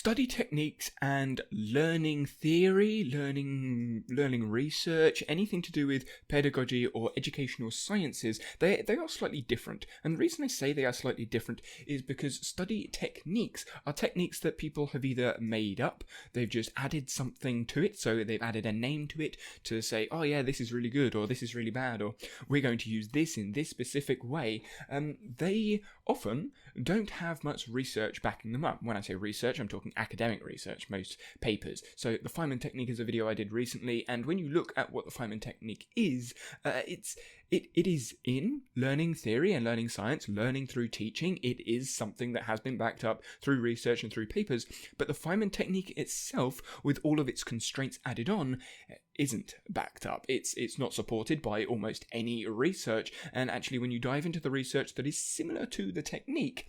study techniques and learning theory, learning research, anything to do with pedagogy or educational sciences, they are slightly different. And the reason I say they are slightly different is because study techniques are techniques that people have either made up, they've just added something to it, so they've added a name to it to say, oh yeah, this is really good, or this is really bad, or we're going to use this in this specific way. They often don't have much research backing them up. When I say research, I'm talking academic research, most papers. So the Feynman technique is a video I did recently, and when you look at what the Feynman technique is, it is in learning theory and learning science, learning through teaching. It is something that has been backed up through research and through papers, but the Feynman technique itself, with all of its constraints added on, isn't backed up. It's not supported by almost any research, and actually when you dive into the research that is similar to the technique,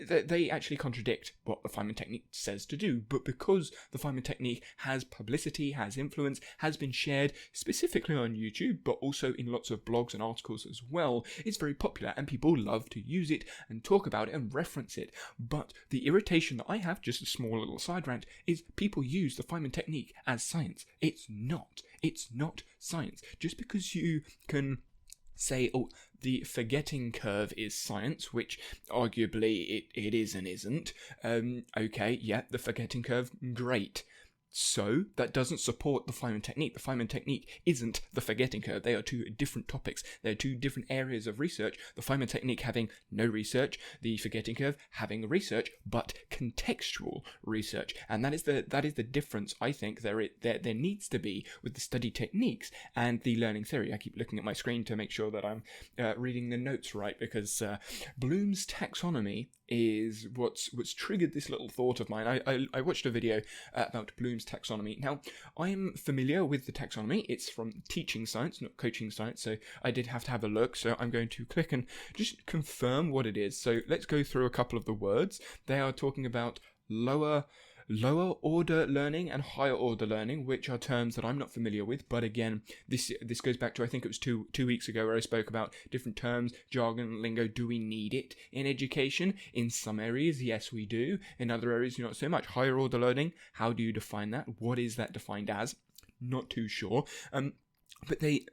they actually contradict what the Feynman technique says to do. But because the Feynman technique has publicity, has influence, has been shared specifically on YouTube, but also in lots of blogs and articles as well, it's very popular and people love to use it and talk about it and reference it. But the irritation that I have, just a small little side rant, is people use the Feynman technique as science. It's not. It's not science. Just because you can say, oh, the forgetting curve is science, which arguably it is and isn't. Okay, yeah, the forgetting curve, great. So, that doesn't support the Feynman technique. The Feynman technique isn't the forgetting curve. They are two different topics. They're two different areas of research. The Feynman technique having no research, the forgetting curve having research, but contextual research. And that is the difference, I think, there needs to be with the study techniques and the learning theory. I keep looking at my screen to make sure that I'm reading the notes right, because Bloom's taxonomy is what's triggered this little thought of mine. I watched a video about Bloom's taxonomy. Now, I'm familiar with the taxonomy. It's from teaching science, not coaching science, so I did have to have a look. So I'm going to click and just confirm what it is. So let's go through a couple of the words. They are talking about lower order learning and higher order learning, which are terms that I'm not familiar with. But again, this goes back to, I think it was two weeks ago, where I spoke about different terms, jargon, lingo. Do we need it in education? In some areas, yes, we do. In other areas, not so much. Higher order learning, how do you define that? What is that defined as? Not too sure. But the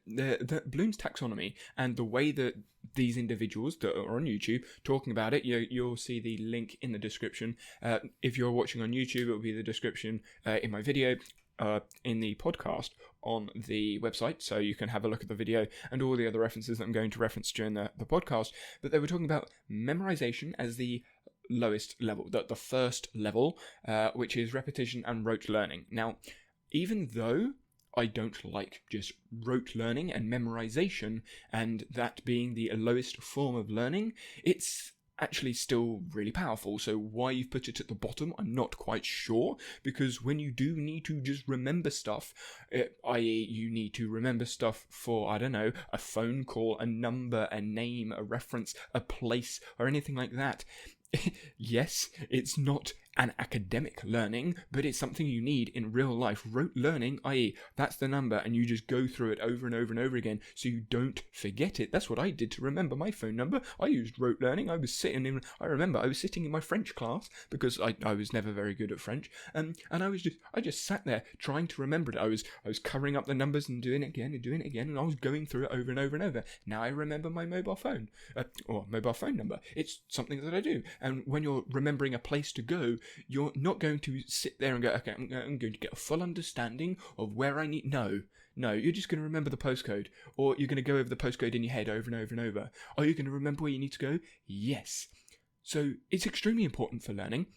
Bloom's taxonomy and the way that these individuals that are on YouTube talking about it, you'll see the link in the description. If you're watching on YouTube, it will be the description in my video, in the podcast on the website, so you can have a look at the video and all the other references that I'm going to reference during the podcast. But they were talking about memorization as the lowest level, the first level, which is repetition and rote learning. Now, even though I don't like just rote learning and memorization, and that being the lowest form of learning, it's actually still really powerful. So why you've put it at the bottom, I'm not quite sure, because when you do need to just remember stuff, i.e. you need to remember stuff for, I don't know, a phone call, a number, a name, a reference, a place, or anything like that, yes, it's not an academic learning, but it's something you need in real life. Rote learning, i.e. that's the number and you just go through it over and over and over again so you don't forget it. That's what I did to remember my phone number. I used rote learning. I remember I was sitting in my French class, because I was never very good at French, and I just sat there trying to remember it. I was covering up the numbers and doing it again, and I was going through it over and over and over. Now I remember my mobile phone, or mobile phone number. It's something that I do. And when you're remembering a place to go, you're not going to sit there and go, okay, I'm going to get a full understanding of where I need. No, you're just going to remember the postcode, or you're going to go over the postcode in your head over and over and over. Are you going to remember where you need to go? Yes. So it's extremely important for learning.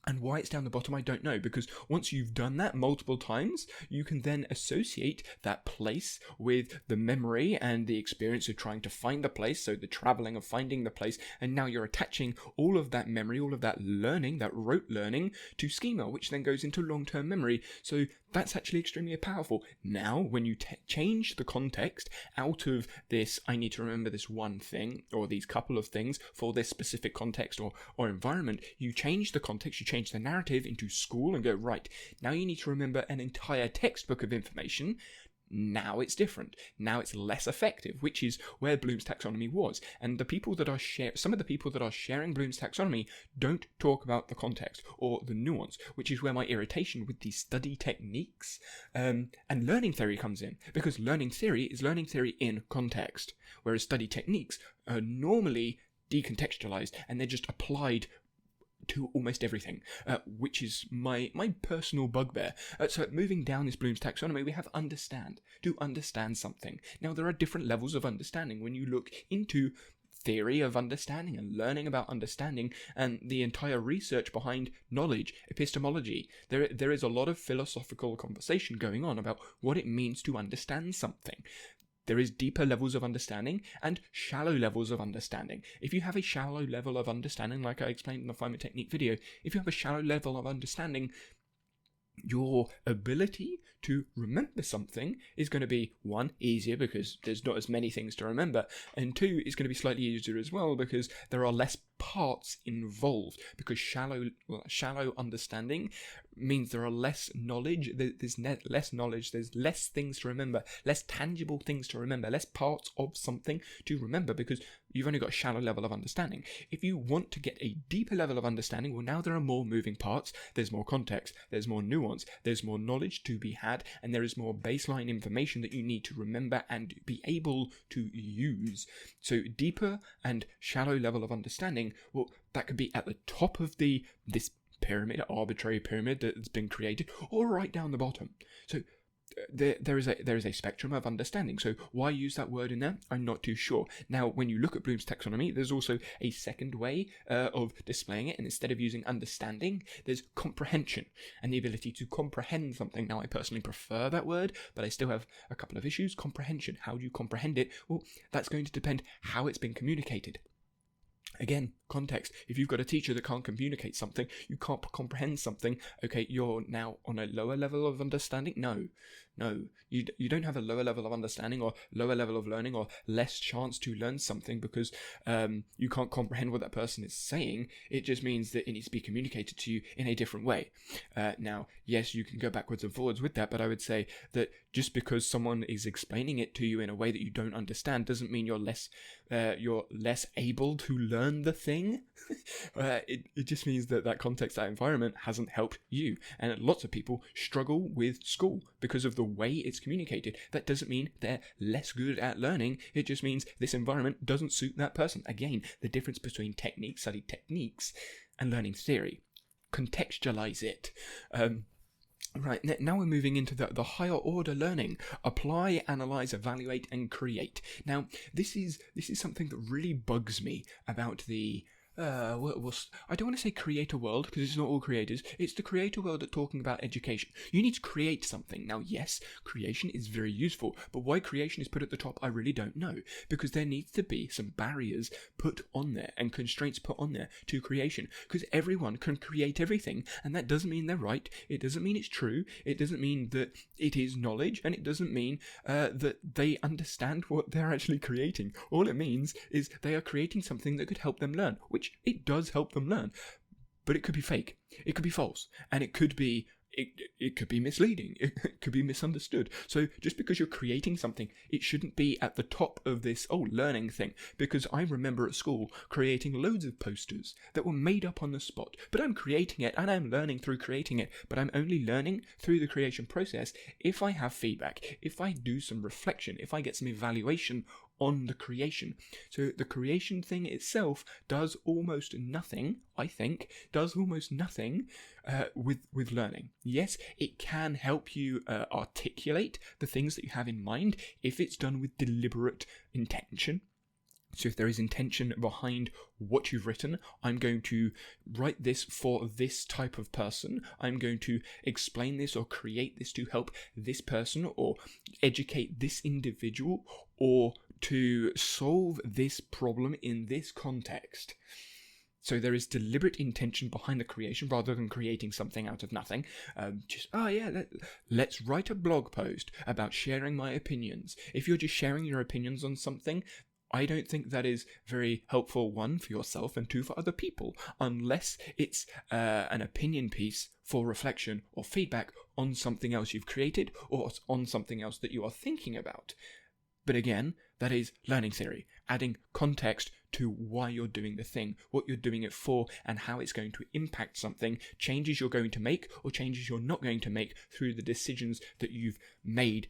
And why it's down the bottom, I don't know, because once you've done that multiple times, you can then associate that place with the memory and the experience of trying to find the place, so the traveling of finding the place, and now you're attaching all of that memory, all of that learning, that rote learning, to schema, which then goes into long-term memory. So that's actually extremely powerful. Now, when you change the context out of this, I need to remember this one thing, or these couple of things for this specific context or environment, you change the context, you change the narrative into school and go, right, now you need to remember an entire textbook of information. Now it's different. Now it's less effective, which is where Bloom's taxonomy was. And the people that are some of the people that are sharing Bloom's taxonomy don't talk about the context or the nuance, which is where my irritation with these study techniques and learning theory comes in. Because learning theory is learning theory in context, whereas study techniques are normally decontextualized and they're just applied to almost everything, which is my personal bugbear. So moving down this Bloom's taxonomy, we have understand, to understand something. Now, there are different levels of understanding when you look into theory of understanding and learning about understanding and the entire research behind knowledge, epistemology. There is a lot of philosophical conversation going on about what it means to understand something. There is deeper levels of understanding and shallow levels of understanding. If you have a shallow level of understanding, like I explained in the Feynman Technique video, if you have a shallow level of understanding, your ability to remember something is going to be, one, easier because there's not as many things to remember, and two, it's going to be slightly easier as well because there are less parts involved, because shallow understanding means there are less knowledge, there's less knowledge, there's less things to remember, less tangible things to remember, less parts of something to remember because you've only got a shallow level of understanding. If you want to get a deeper level of understanding, well, now there are more moving parts, there's more context, there's more nuance, there's more knowledge to be had, and there is more baseline information that you need to remember and be able to use. So deeper and shallow level of understanding, well, that could be at the top of this pyramid, arbitrary pyramid that's been created, or right down the bottom. So there is a spectrum of understanding. So why use that word in there? I'm not too sure. Now, when you look at Bloom's taxonomy, there's also a second way of displaying it, and instead of using understanding, there's comprehension and the ability to comprehend something. Now, I personally prefer that word, but I still have a couple of issues. Comprehension, how do you comprehend it? Well, that's going to depend how it's been communicated. Again, context. If you've got a teacher that can't communicate something, you can't comprehend something, okay, you're now on a lower level of understanding? No, you don't have a lower level of understanding or lower level of learning or less chance to learn something because you can't comprehend what that person is saying. It just means that it needs to be communicated to you in a different way. Now, yes, you can go backwards and forwards with that, but I would say that just because someone is explaining it to you in a way that you don't understand doesn't mean you're less able to learn the thing. It just means that context, that environment hasn't helped you. And lots of people struggle with school because of the way it's communicated. That doesn't mean they're less good at learning. It just means this environment doesn't suit that person. Again, the difference between study techniques and learning theory. Contextualize it. Right, now we're moving into the higher order learning. Apply, analyze, evaluate, and create. Now, this is something that really bugs me about the I don't want to say creator world, because it's not all creators. It's the creator world that's talking about education. You need to create something. Now, yes, creation is very useful, but why creation is put at the top, I really don't know. Because there needs to be some barriers put on there and constraints put on there to creation. Because everyone can create everything, and that doesn't mean they're right. It doesn't mean it's true. It doesn't mean that it is knowledge, and it doesn't mean that they understand what they're actually creating. All it means is they are creating something that could help them learn, which it does help them learn, but it could be fake, it could be false, and it could be misleading, it could be misunderstood. So just because you're creating something, it shouldn't be at the top of this learning thing, because I remember at school creating loads of posters that were made up on the spot, but I'm creating it and I'm learning through creating it, but I'm only learning through the creation process if I have feedback, if I do some reflection, if I get some evaluation on the creation. So the creation thing itself does almost nothing, I think, with learning. Yes, it can help you articulate the things that you have in mind if it's done with deliberate intention. So if there is intention behind what you've written, I'm going to write this for this type of person. I'm going to explain this or create this to help this person or educate this individual or to solve this problem in this context. So there is deliberate intention behind the creation rather than creating something out of nothing. Let's write a blog post about sharing my opinions. If you're just sharing your opinions on something, I don't think that is very helpful, one, for yourself, and two, for other people, unless it's an opinion piece for reflection or feedback on something else you've created or on something else that you are thinking about. But again, that is learning theory, adding context to why you're doing the thing, what you're doing it for, and how it's going to impact something, changes you're going to make or changes you're not going to make through the decisions that you've made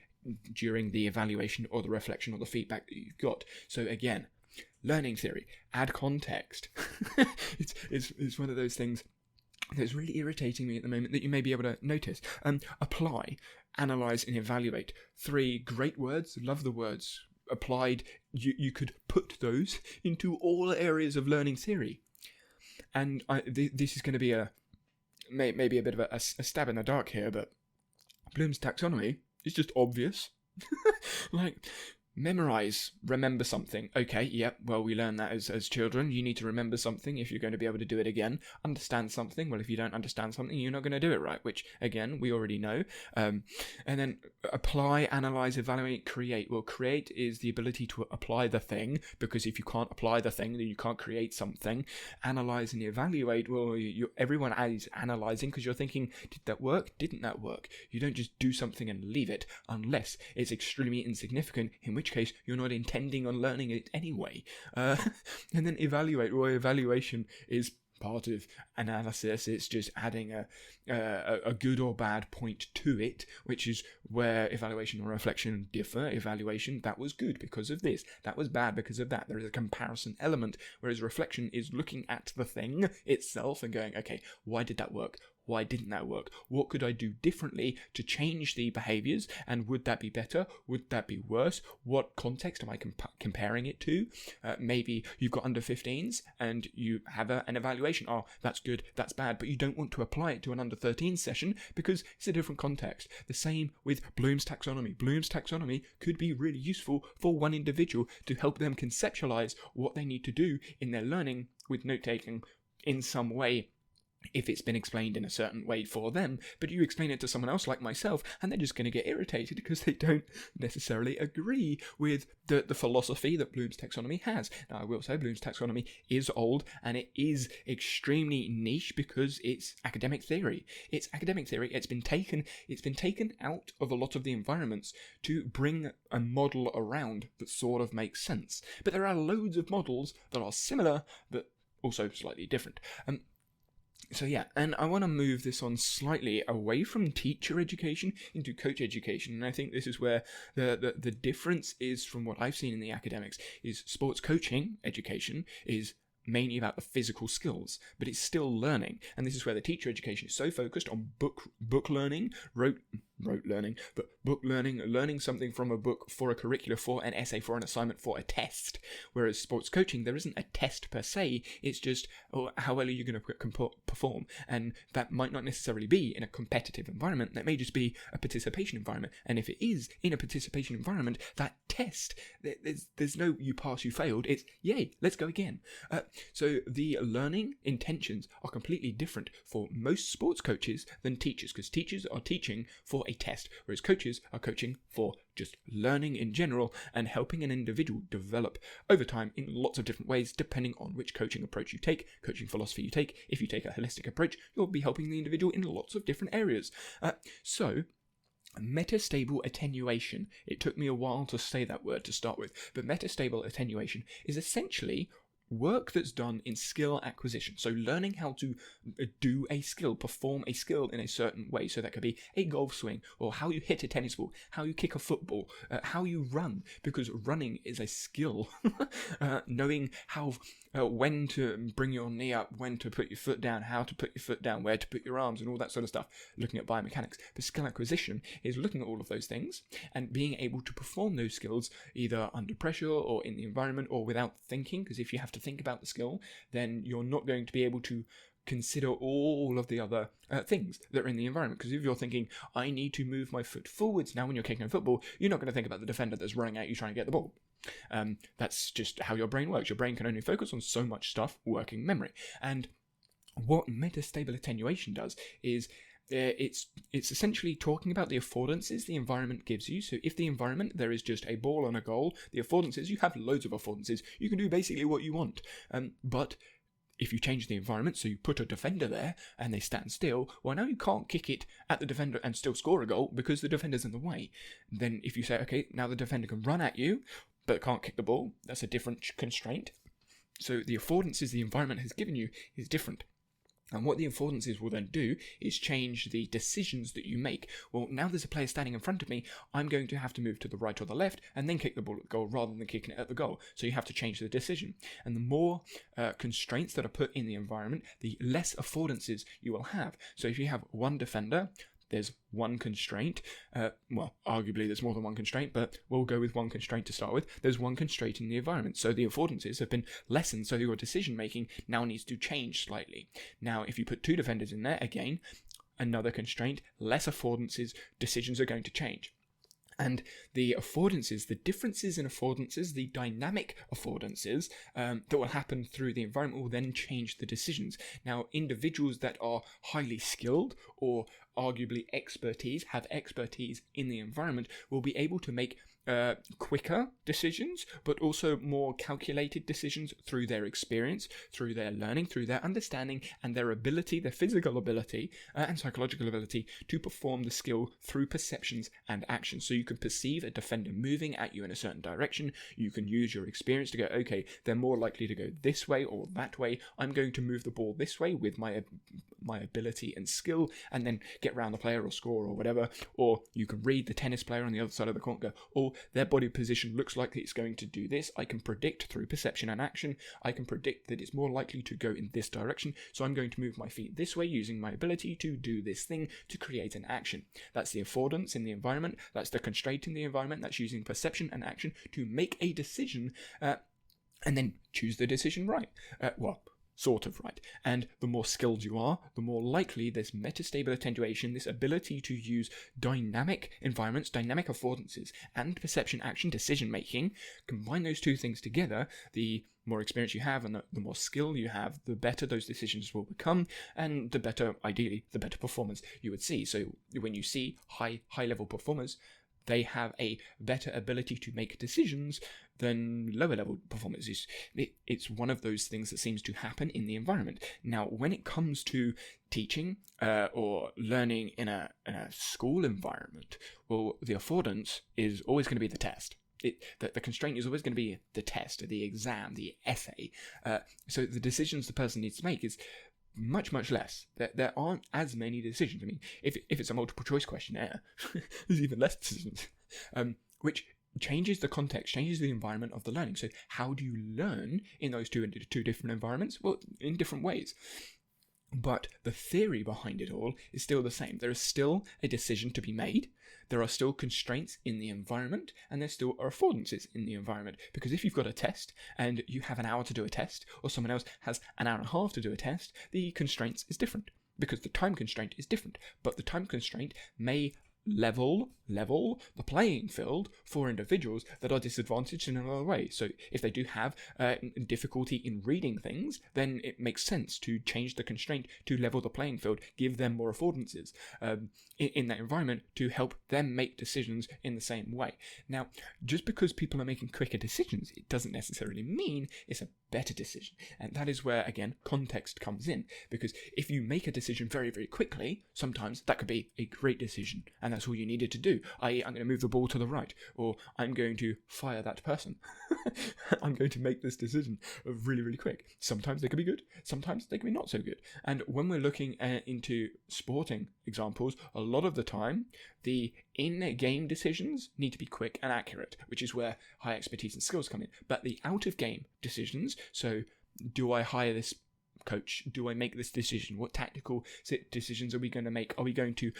during the evaluation or the reflection or the feedback that you've got. So again, learning theory, add context. it's one of those things that's really irritating me at the moment that you may be able to notice. Apply, analyze, and evaluate. 3 great words. Love the words. Applied. You could put those into all areas of learning theory. And this is going to be maybe a bit of a stab in the dark here, but Bloom's taxonomy is just obvious. Like, memorize, remember something. Okay, yep, well, we learn that as children. You need to remember something if you're going to be able to do it again. Understand something. Well, if you don't understand something, you're not going to do it right, which, again, we already know. And then apply, analyze, evaluate, create. Well, create is the ability to apply the thing, because if you can't apply the thing, then you can't create something. Analyze and evaluate. Well, everyone is analyzing because you're thinking, did that work? Didn't that work? You don't just do something and leave it unless it's extremely insignificant, in which case you're not intending on learning it anyway. And then evaluate. Well, evaluation is part of analysis. It's just adding a good or bad point to it, which is where evaluation or reflection differ. Evaluation, that was good because of this, that was bad because of that. There is a comparison element, whereas reflection is looking at the thing itself and going, okay, why did that work? Why didn't that work? What could I do differently to change the behaviors? And would that be better? Would that be worse? What context am I comparing it to? Maybe you've got under 15s and you have an evaluation. Oh, that's good, that's bad. But you don't want to apply it to an under 13 session because it's a different context. The same with Bloom's taxonomy. Bloom's taxonomy could be really useful for one individual to help them conceptualize what they need to do in their learning with note-taking in some way, if it's been explained in a certain way for them. But you explain it to someone else like myself, and they're just going to get irritated because they don't necessarily agree with the philosophy that Bloom's taxonomy has. Now, I will say Bloom's taxonomy is old, and it is extremely niche because it's academic theory. It's academic theory. It's been taken out of a lot of the environments to bring a model around that sort of makes sense. But there are loads of models that are similar, but also slightly different. So yeah, and I want to move this on slightly away from teacher education into coach education, and I think this is where the difference is from what I've seen in the academics. Is sports coaching education is mainly about the physical skills, but it's still learning, and this is where the teacher education is so focused on book learning, rote learning, but book learning, learning something from a book for a curricula, for an essay, for an assignment, for a test. Whereas sports coaching, there isn't a test per se, it's just how well are you going to perform, and that might not necessarily be in a competitive environment, that may just be a participation environment, and if it is in a participation environment, that test, there's no you pass, you failed, it's yay, let's go again. So the learning intentions are completely different for most sports coaches than teachers, because teachers are teaching for a test, whereas coaches are coaching for just learning in general and helping an individual develop over time in lots of different ways, depending on which coaching approach you take, coaching philosophy you take. If you take a holistic approach, you'll be helping the individual in lots of different areas. So metastable attenuation, it took me a while to say that word to start with, but metastable attenuation is essentially work that's done in skill acquisition. So learning how to do a skill, perform a skill in a certain way. So that could be a golf swing, or how you hit a tennis ball, how you kick a football, how you run, because running is a skill. Knowing how, when to bring your knee up, when to put your foot down, how to put your foot down, where to put your arms, and all that sort of stuff. Looking at biomechanics. But skill acquisition is looking at all of those things and being able to perform those skills either under pressure or in the environment or without thinking, because if you have to think about the skill, then you're not going to be able to consider all of the other things that are in the environment. Because if you're thinking, I need to move my foot forwards now when you're kicking a football, you're not going to think about the defender that's running at you trying to get the ball. That's just how your brain works. Your brain can only focus on so much stuff, working memory. And what metastable attenuation does is it's essentially talking about the affordances the environment gives you. So if the environment, there is just a ball and a goal, the affordances, you have loads of affordances. You can do basically what you want. But if you change the environment, so you put a defender there and they stand still, well, now you can't kick it at the defender and still score a goal because the defender's in the way. Then if you say, okay, now the defender can run at you, but can't kick the ball, that's a different constraint. So the affordances the environment has given you is different. And what the affordances will then do is change the decisions that you make. Well, now there's a player standing in front of me, I'm going to have to move to the right or the left and then kick the ball at the goal rather than kicking it at the goal. So you have to change the decision. And the more constraints that are put in the environment, the less affordances you will have. So if you have one defender, there's one constraint. Well, arguably there's more than one constraint, but we'll go with one constraint to start with. There's one constraint in the environment, so the affordances have been lessened, so your decision making now needs to change slightly. Now, if you put two defenders in there, again, another constraint, less affordances, decisions are going to change. And the affordances, the differences in affordances, the dynamic affordances that will happen through the environment will then change the decisions. Now, individuals that are highly skilled or arguably have expertise in the environment will be able to make quicker decisions, but also more calculated decisions through their experience, through their learning, through their understanding, and their ability, their physical ability and psychological ability to perform the skill through perceptions and actions. So you can perceive a defender moving at you in a certain direction. You can use your experience to go, okay, they're more likely to go this way or that way. I'm going to move the ball this way with my ability and skill, and then get around the player or score or whatever. Or you can read the tennis player on the other side of the court and go, oh, their body position looks like it's going to do this. I can predict through perception and action. I can predict that it's more likely to go in this direction. So I'm going to move my feet this way using my ability to do this thing to create an action. That's the affordance in the environment. That's the constraint in the environment. That's using perception and action to make a decision and then choose the decision right. Sort of right. And the more skilled you are, the more likely this metastable attenuation, this ability to use dynamic environments, dynamic affordances, and perception, action, decision making, combine those two things together, the more experience you have and the more skill you have, the better those decisions will become, and the better, ideally, the better performance you would see. So when you see high level performers, they have a better ability to make decisions than lower level performers. It's one of those things that seems to happen in the environment. Now, when it comes to teaching or learning in a school environment, well, the affordance is always going to be the test. The constraint is always going to be the test, the exam, the essay. So the decisions the person needs to make is much less. There aren't as many decisions. I mean, if it's a multiple choice questionnaire, there's even less decisions, which changes the context, changes the environment of the learning. So how do you learn in those two different environments? Well, in different ways. But the theory behind it all is still the same. There is still a decision to be made. There are still constraints in the environment, and there still are affordances in the environment. Because if you've got a test and you have an hour to do a test, or someone else has an hour and a half to do a test, the constraints is different. Because the time constraint is different. But the time constraint may level the playing field for individuals that are disadvantaged in another way. So if they do have difficulty in reading things, then it makes sense to change the constraint to level the playing field, give them more affordances in that environment to help them make decisions in the same way. Now, just because people are making quicker decisions, it doesn't necessarily mean it's a better decision. And that is where, again, context comes in. Because if you make a decision very, very quickly, sometimes that could be a great decision, and that's all you needed to do. I'm going to move the ball to the right, or I'm going to fire that person. I'm going to make this decision really, really quick. Sometimes they can be good, sometimes they can be not so good. And when we're looking into sporting examples, a lot of the time, the in-game decisions need to be quick and accurate, which is where high expertise and skills come in. But the out-of-game decisions, so do I hire this coach? Do I make this decision? What tactical decisions are we going to make? Are we going to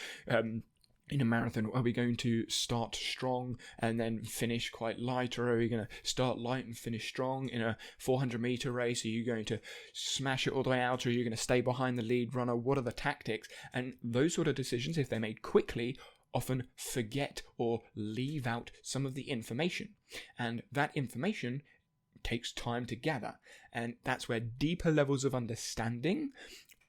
in a marathon, are we going to start strong and then finish quite light, or are we going to start light and finish strong in a 400-meter race? Are you going to smash it all the way out, or are you going to stay behind the lead runner? What are the tactics? And those sort of decisions, if they're made quickly, often forget or leave out some of the information. And that information takes time to gather. And that's where deeper levels of understanding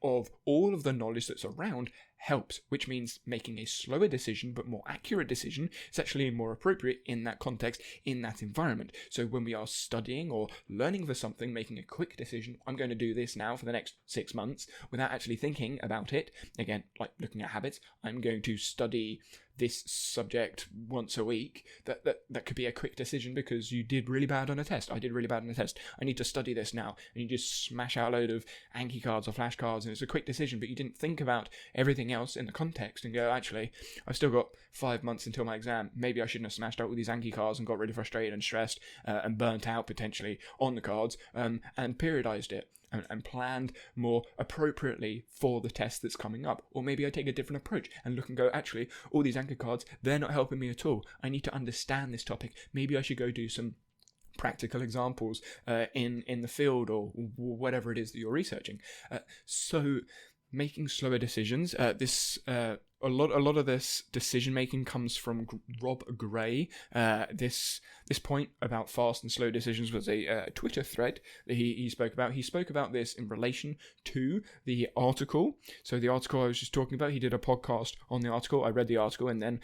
of all of the knowledge that's around helps, which means making a slower decision but more accurate decision is actually more appropriate in that context, in that environment. So when we are studying or learning for something, making a quick decision, I'm going to do this now for the next 6 months, without actually thinking about it, again, like looking at habits, I'm going to study this subject once a week, that could be a quick decision because you did really bad on a test. I did really bad on a test. I need to study this now. And you just smash out a load of Anki cards or flashcards, and it's a quick decision, but you didn't think about everything else in the context and go, actually, I've still got 5 months until my exam. Maybe I shouldn't have smashed out all these Anki cards and got really frustrated and stressed and burnt out potentially on the cards and periodized it. And planned more appropriately for the test that's coming up. Or maybe I take a different approach and look and go, actually, all these anchor cards, they're not helping me at all. I need to understand this topic. Maybe I should go do some practical examples in the field or whatever it is that you're researching. So making slower decisions, a lot of this decision making comes from Rob Gray. This point about fast and slow decisions was a Twitter thread that he spoke about. He spoke about this in relation to the article. So the article I was just talking about, he did a podcast on the article. I read the article and then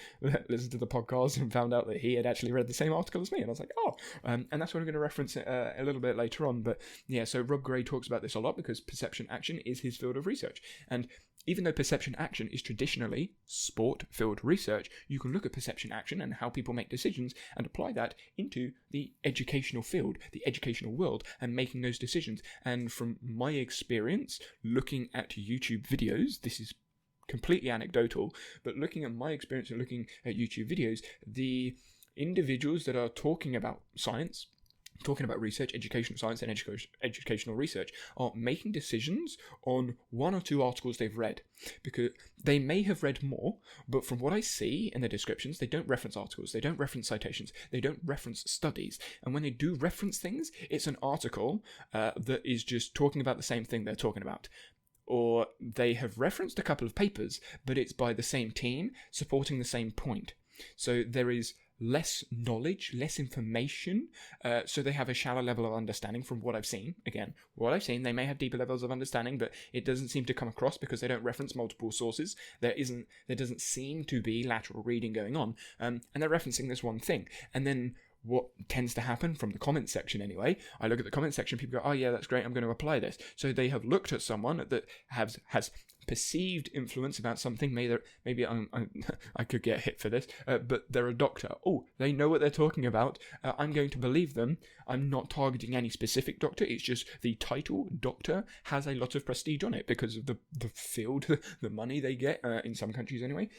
listened to the podcast and found out that he had actually read the same article as me. And I was like, oh, and that's what I'm going to reference a little bit later on. But yeah, so Rob Gray talks about this a lot because perception action is his field of research. And even though perception action is traditionally sport field research, you can look at perception action and how people make decisions and apply that into the educational field, the educational world, and making those decisions. And from my experience looking at YouTube videos, this is completely anecdotal, but looking at my experience and looking at YouTube videos, the individuals that are talking about science, talking about research, educational science and educational research, are making decisions on 1 or 2 articles they've read, because they may have read more, but from what I see in the descriptions, they don't reference articles, they don't reference citations, they don't reference studies, and when they do reference things, it's an article that is just talking about the same thing they're talking about. Or they have referenced a couple of papers, but it's by the same team supporting the same point. So there is less knowledge, less information, so they have a shallow level of understanding from what I've seen. Again, what I've seen, they may have deeper levels of understanding, but it doesn't seem to come across because they don't reference multiple sources. There doesn't seem to be lateral reading going on, and they're referencing this one thing. And then what tends to happen from the comment section anyway, I look at the comment section, people go, oh yeah, that's great, I'm going to apply this. So they have looked at someone that has perceived influence about something. Maybe I could get hit for this, but they're a doctor. Oh, they know what they're talking about. I'm going to believe them. I'm not targeting any specific doctor. It's just the title doctor has a lot of prestige on it because of the field, the money they get in some countries anyway.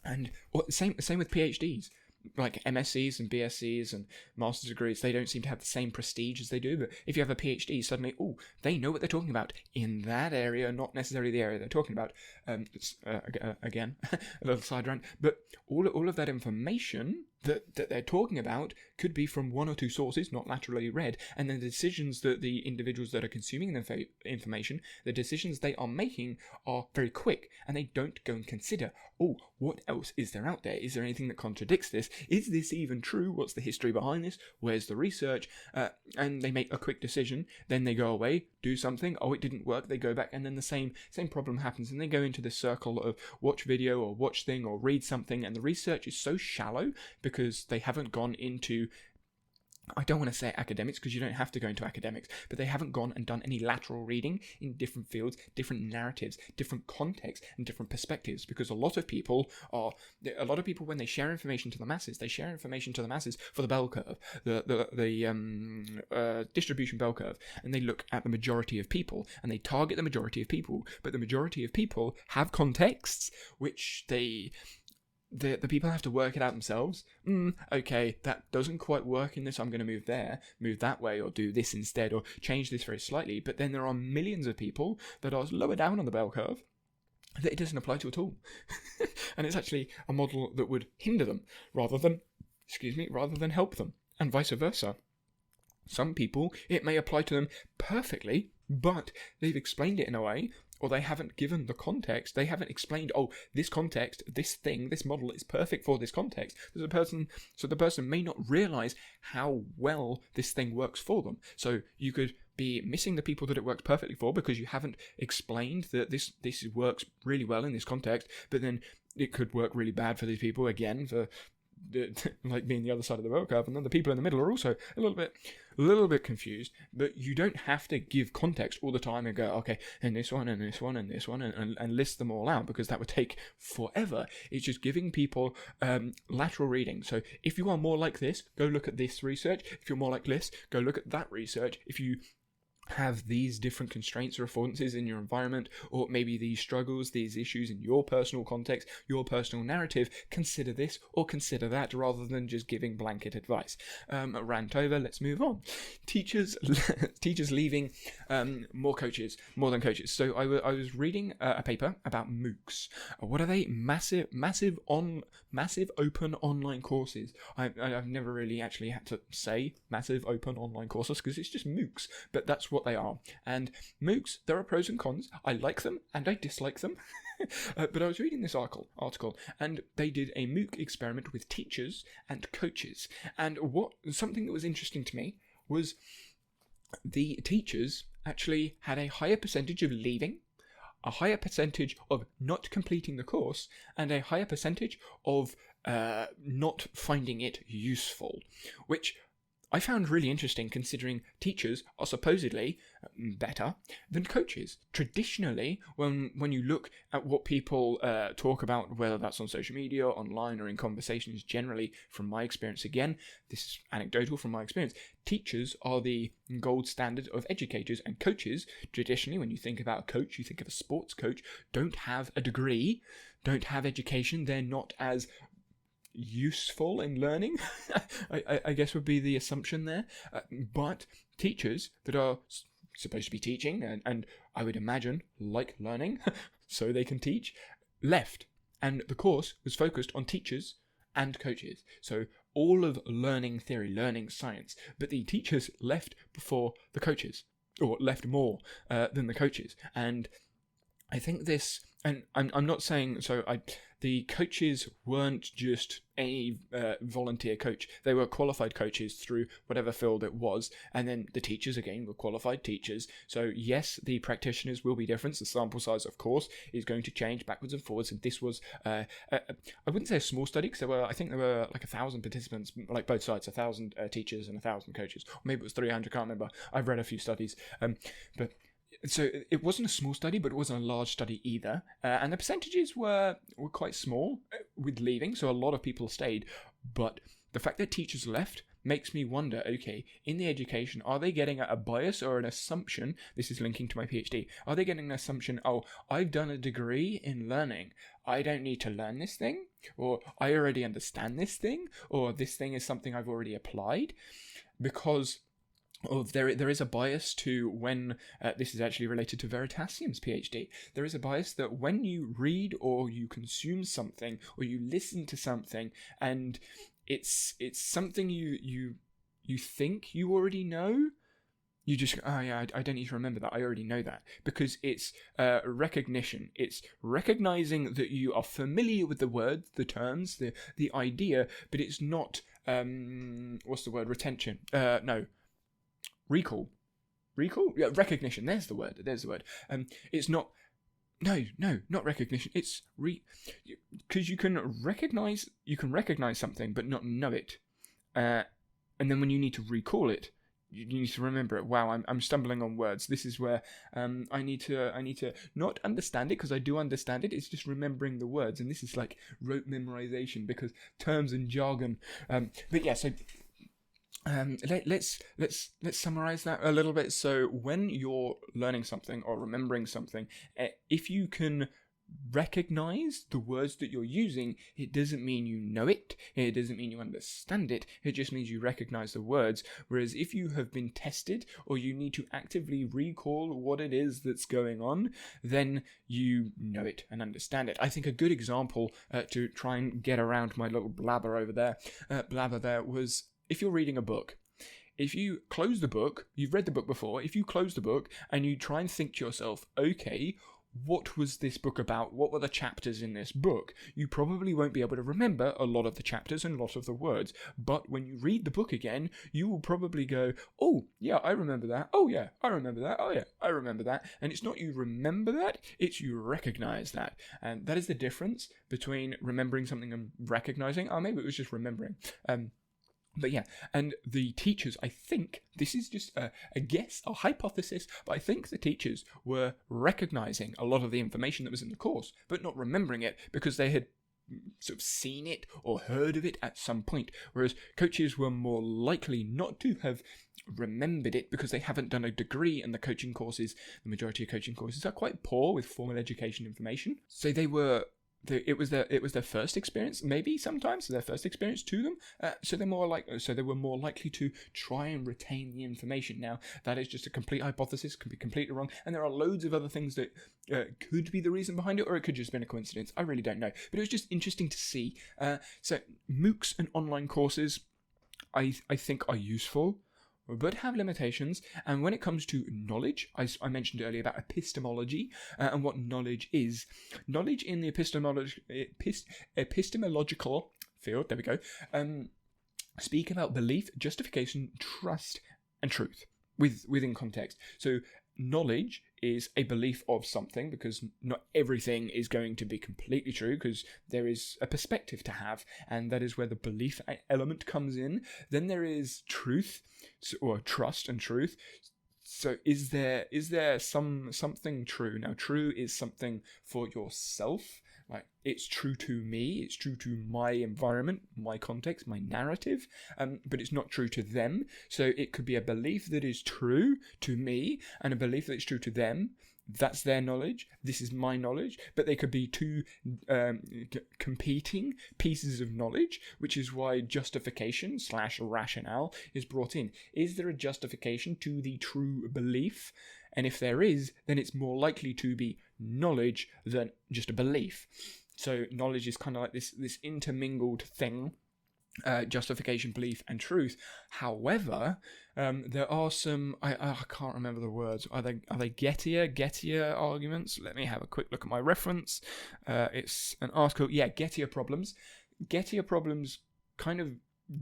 And same with PhDs. Like MScs and BScs and master's degrees, they don't seem to have the same prestige as they do. But if you have a PhD, suddenly, they know what they're talking about in that area, not necessarily the area they're talking about. Again, a little side rant. But all of that information that they're talking about could be from 1 or 2 sources, not laterally read, and then the decisions that the individuals that are consuming the information, the decisions they are making are very quick, and they don't go and consider, what else is there out there? Is there anything that contradicts this? Is this even true? What's the history behind this? Where's the research? And they make a quick decision, then they go away, do something, it didn't work, they go back, and then the same problem happens, and they go into this circle of watch video or watch thing or read something, and the research is so shallow because they haven't gone into, I don't want to say academics because you don't have to go into academics, but they haven't gone and done any lateral reading in different fields, different narratives, different contexts, and different perspectives. Because a lot of people, when they share information to the masses, they share information to the masses for the bell curve, the distribution bell curve, and they look at the majority of people and they target the majority of people. But the majority of people have contexts which the people have to work it out themselves. Okay, that doesn't quite work in this, I'm going to move there, move that way, or do this instead, or change this very slightly. But then there are millions of people that are lower down on the bell curve that it doesn't apply to at all. And it's actually a model that would hinder them rather than help them, and vice versa. Some people, it may apply to them perfectly, but they've explained it in a way, or they haven't given the context. They haven't explained, oh, this context, this thing, this model is perfect for this context. So the person may not realize how well this thing works for them. So you could be missing the people that it works perfectly for because you haven't explained that this works really well in this context, but then it could work really bad for these people, again, for like being the other side of the bell curve, and then the people in the middle are also a little bit confused. But you don't have to give context all the time and go, okay, and this one and this one and this one, and list them all out, because that would take forever. It's just giving people lateral reading. So if you are more like this, go look at this research. If you're more like this, go look at that research. If you have these different constraints or affordances in your environment, or maybe these struggles, these issues in your personal context, your personal narrative, consider this or consider that, rather than just giving blanket advice. Rant over, let's move on. Teachers leaving more than coaches. So I was reading a paper about Moocs. What are they? Massive open online courses. I've never really actually had to say massive open online courses because it's just Moocs, but that's what they are. And Moocs, there are pros and cons. I like them and I dislike them. But I was reading this article, and they did a Mooc experiment with teachers and coaches. And something that was interesting to me was the teachers actually had a higher percentage of leaving, a higher percentage of not completing the course, and a higher percentage of not finding it useful, which I found really interesting, considering teachers are supposedly better than coaches. Traditionally, when you look at what people talk about, whether that's on social media, online, or in conversations generally, from my experience, again, this is anecdotal from my experience, teachers are the gold standard of educators, and coaches, traditionally, when you think about a coach, you think of a sports coach, don't have a degree, don't have education, they're not as useful in learning, I guess would be the assumption there. But teachers that are supposed to be teaching, and I would imagine like learning, so they can teach, left. And the course was focused on teachers and coaches. So all of learning theory, learning science. But the teachers left before the coaches, or left more than the coaches. And I think this, and I'm not saying, the coaches weren't just a volunteer coach. They were qualified coaches through whatever field it was. And then the teachers, again, were qualified teachers. So yes, the practitioners will be different. The sample size, of course, is going to change backwards and forwards. And this was, I wouldn't say a small study, because I think there were like 1,000 participants, like both sides, 1,000 teachers and 1,000 coaches. Or maybe it was 300, can't remember. I've read a few studies. So it wasn't a small study, but it wasn't a large study either. And the percentages were quite small with leaving, so a lot of people stayed. But the fact that teachers left makes me wonder, okay, in the education, are they getting a bias or an assumption? This is linking to my PhD. Are they getting an assumption, oh, I've done a degree in learning, I don't need to learn this thing? Or I already understand this thing? Or this thing is something I've already applied? Because there is a bias to when, this is actually related to Veritasium's PhD, there is a bias that when you read or you consume something or you listen to something and it's something you think you already know, you just, oh yeah, I don't need to remember that, I already know that, because it's recognition. It's recognizing that you are familiar with the words, the terms, the idea, but it's not, what's the word, retention? No. Recall? Yeah, recognition. There's the word. It's not. No, not recognition. It's because you can recognize something, but not know it. And then when you need to recall it, you need to remember it. Wow, I'm stumbling on words. This is where I need to not understand it, because I do understand it. It's just remembering the words, and this is like rote memorization, because terms and jargon. But yeah, so. Let's summarize that a little bit. So when you're learning something or remembering something, if you can recognize the words that you're using, it doesn't mean you know it. It doesn't mean you understand it. It just means you recognize the words. Whereas if you have been tested or you need to actively recall what it is that's going on, then you know it and understand it. I think a good example to try and get around my little blabber there was, if you're reading a book, if you close the book, you've read the book before, if you close the book and you try and think to yourself, okay, what was this book about? What were the chapters in this book? You probably won't be able to remember a lot of the chapters and a lot of the words. But when you read the book again, you will probably go, oh, yeah, I remember that. Oh, yeah, I remember that. Oh, yeah, I remember that. And it's not you remember that, it's you recognize that. And that is the difference between remembering something and recognizing. Oh, maybe it was just remembering. But yeah, and the teachers, I think, this is just a guess, a hypothesis, but I think the teachers were recognizing a lot of the information that was in the course, but not remembering it because they had sort of seen it or heard of it at some point, whereas coaches were more likely not to have remembered it because they haven't done a degree, and the majority of coaching courses are quite poor with formal education information. So it was their first experience, maybe sometimes their first experience to them. So they were more likely to try and retain the information. Now that is just a complete hypothesis, can be completely wrong, and there are loads of other things that could be the reason behind it, or it could just been a coincidence. I really don't know, but it was just interesting to see. So Moocs and online courses, I think, are useful, but have limitations. And when it comes to knowledge, I mentioned earlier about epistemology and what knowledge is. Knowledge in the epistemological field, there we go, speak about belief, justification, trust, and truth within context. So knowledge is a belief of something, because not everything is going to be completely true, because there is a perspective to have, and that is where the belief element comes in. Then there is truth, or trust and truth. So is there something true? Now, true is something for yourself. Like, it's true to me, it's true to my environment, my context, my narrative, but it's not true to them. So it could be a belief that is true to me and a belief that is true to them. That's their knowledge. This is my knowledge. But they could be two competing pieces of knowledge, which is why justification / rationale is brought in. Is there a justification to the true belief? And if there is, then it's more likely to be knowledge than just a belief. So knowledge is kind of like this intermingled thing. Justification, belief, and truth. However, there are some, I can't remember the words. Are they Gettier arguments? Let me have a quick look at my reference. It's an article. Yeah, Gettier problems. Gettier problems kind of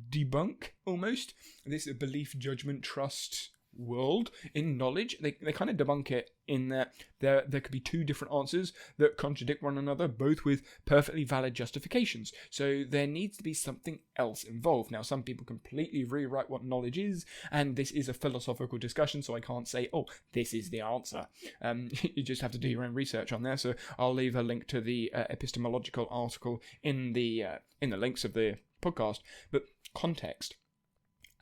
debunk almost this belief, judgment, trust world in knowledge. They kind of debunk it in that there could be two different answers that contradict one another, both with perfectly valid justifications. So there needs to be something else involved. Now, some people completely rewrite what knowledge is, and this is a philosophical discussion, so I can't say, oh, this is the answer. You just have to do your own research on there. So I'll leave a link to the epistemological article in the links of the podcast. But context.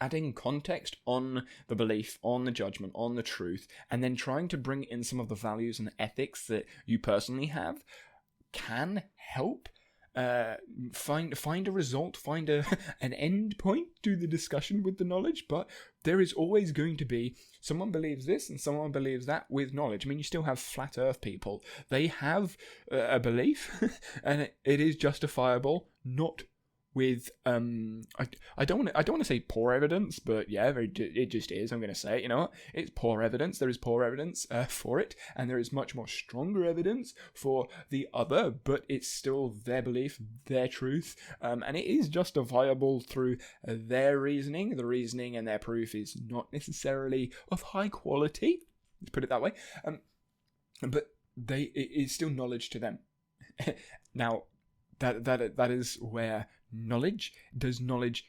Adding context on the belief, on the judgment, on the truth, and then trying to bring in some of the values and ethics that you personally have can help find a result, find an end point to the discussion with the knowledge. But there is always going to be someone believes this and someone believes that with knowledge. I mean, you still have flat earth people. They have a belief and it is justifiable, not with I don't want to say poor evidence, but yeah, it just is. I'm going to say it. You know what? It's poor evidence. There is poor evidence for it, and there is much more stronger evidence for the other. But it's still their belief, their truth, and it is justifiable through their reasoning. The reasoning and their proof is not necessarily of high quality. Let's put it that way. But it is still knowledge to them. Now, that is where knowledge is knowledge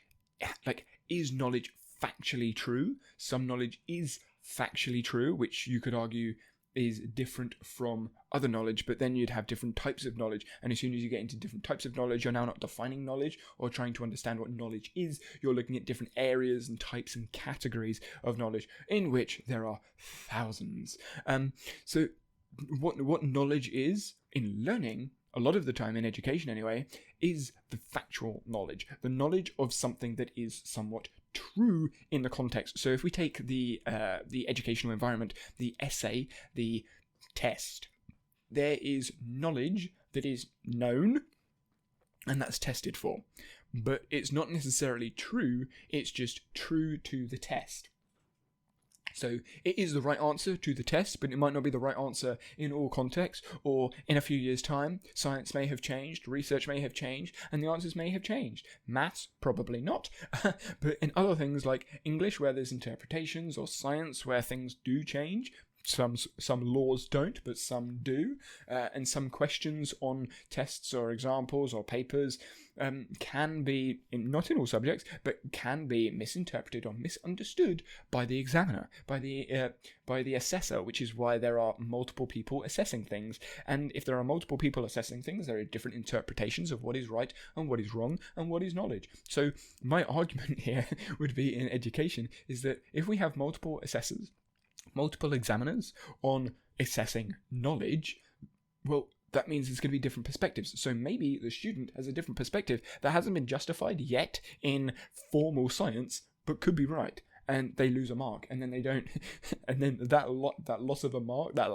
factually true? Some knowledge is factually true, which you could argue is different from other knowledge, but then you'd have different types of knowledge, and as soon as you get into different types of knowledge, you're now not defining knowledge or trying to understand what knowledge is. You're looking at different areas and types and categories of knowledge, in which there are thousands. So what knowledge is in learning, a lot of the time in education anyway, is the factual knowledge, the knowledge of something that is somewhat true in the context. So if we take the educational environment, the essay, the test, there is knowledge that is known and that's tested for, but it's not necessarily true, it's just true to the test. So it is the right answer to the test, but it might not be the right answer in all contexts, or in a few years' time, science may have changed, research may have changed, and the answers may have changed. Maths, probably not. But in other things like English, where there's interpretations, or science, where things do change, some laws don't, but some do, and some questions on tests or examples or papers can be, not in all subjects, but can be misinterpreted or misunderstood by the examiner, by the assessor, which is why there are multiple people assessing things. And if there are multiple people assessing things, there are different interpretations of what is right and what is wrong and what is knowledge. So my argument here would be, in education, is that if we have multiple assessors, multiple examiners on assessing knowledge, well, that means there's going to be different perspectives. So maybe the student has a different perspective that hasn't been justified yet in formal science, but could be right. And they lose a mark, and then they don't, and then that loss of a mark, that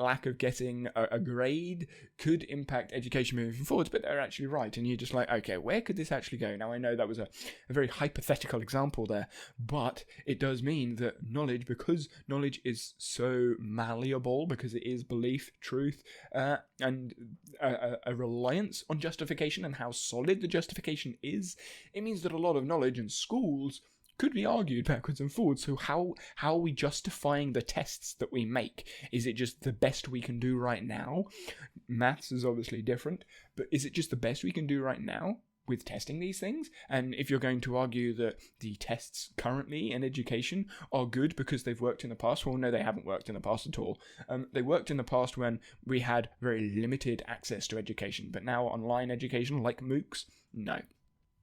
lack of getting a grade could impact education moving forwards. But they're actually right, and you're just like, okay, where could this actually go? Now I know that was a very hypothetical example there, but it does mean that knowledge, because knowledge is so malleable, because it is belief, truth, and a reliance on justification and how solid the justification is. It means that a lot of knowledge in schools could be argued backwards and forwards. So how are we justifying the tests that we make? Is it just the best we can do right now? Maths is obviously different, but is it just the best we can do right now with testing these things? And if you're going to argue that the tests currently in education are good because they've worked in the past, well, no, they haven't worked in the past at all. They worked in the past when we had very limited access to education, but now online education like Moocs, no.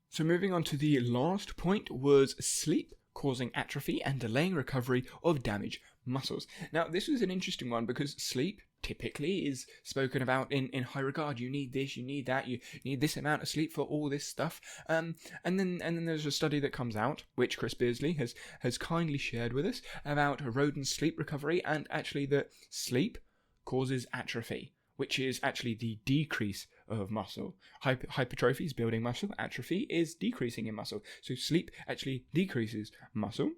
So moving on to the last point was sleep causing atrophy and delaying recovery of damaged muscles. Now, this was an interesting one because sleep typically is spoken about in high regard. You need this, you need that, you need this amount of sleep for all this stuff. And then there's a study that comes out, which Chris Beardsley has kindly shared with us, about rodent sleep recovery, and actually that sleep causes atrophy, which is actually the decrease of muscle. Hypertrophy is building muscle, atrophy is decreasing in muscle. So sleep actually decreases muscle.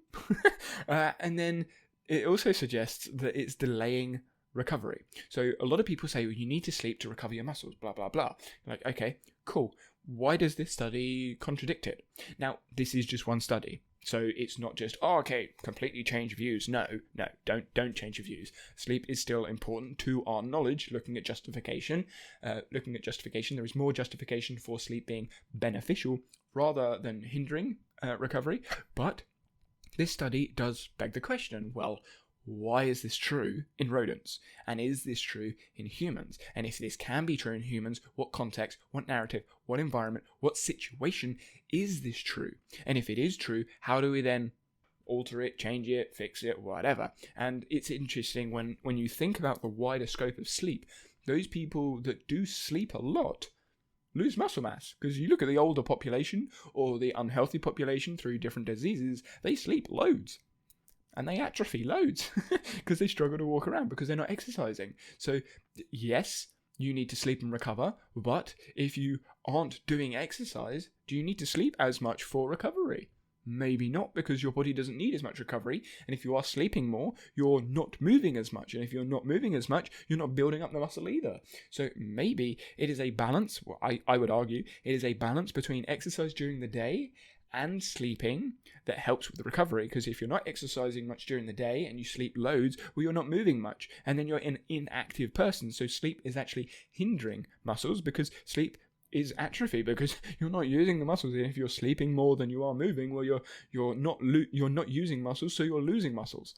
And then it also suggests that it's delaying recovery. So a lot of people say, well, you need to sleep to recover your muscles, blah, blah, blah. Like, okay, cool. Why does this study contradict it? Now, this is just one study. So it's not just, oh, okay, completely change views. No, don't change your views. Sleep is still important to our knowledge. Looking at justification, there is more justification for sleep being beneficial rather than hindering recovery. But this study does beg the question, well, why is this true in rodents? And is this true in humans? And if this can be true in humans, what context, what narrative, what environment, what situation is this true? And if it is true, how do we then alter it, change it, fix it, whatever? And it's interesting when you think about the wider scope of sleep, those people that do sleep a lot lose muscle mass. Because you look at the older population or the unhealthy population through different diseases, they sleep loads. And they atrophy loads because they struggle to walk around because they're not exercising. So yes, you need to sleep and recover, but if you aren't doing exercise, do you need to sleep as much for recovery? Maybe not, because your body doesn't need as much recovery. And if you are sleeping more, you're not moving as much. And if you're not moving as much, you're not building up the muscle either. So maybe it is a balance. Well, I would argue it is a balance between exercise during the day and sleeping that helps with the recovery. Because if you're not exercising much during the day and you sleep loads, well, you're not moving much, and then you're an inactive person. So sleep is actually hindering muscles, because sleep is atrophy, because you're not using the muscles. And if you're sleeping more than you are moving, well, you're not using muscles, so you're losing muscles.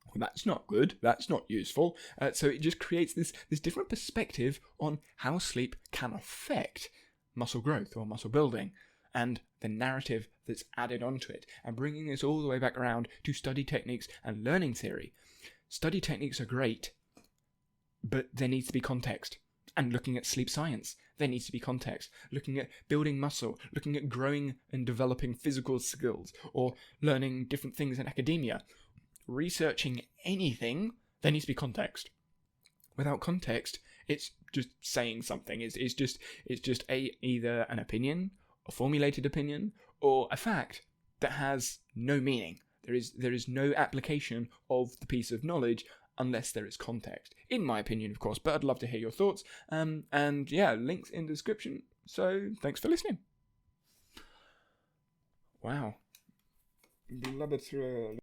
Well, that's not good. That's not useful. So it just creates this different perspective on how sleep can affect muscle growth or muscle building, and the narrative that's added onto it, and bringing this all the way back around to study techniques and learning theory. Study techniques are great, but there needs to be context. And looking at sleep science, there needs to be context. Looking at building muscle, looking at growing and developing physical skills, or learning different things in academia. Researching anything, there needs to be context. Without context, it's just saying something. It's just either an opinion, a formulated opinion, or a fact that has no meaning, There is no application of the piece of knowledge unless there is context, in my opinion, of course. But I'd love to hear your thoughts. And yeah, links in the description. So thanks for listening. Wow. Blubbered through a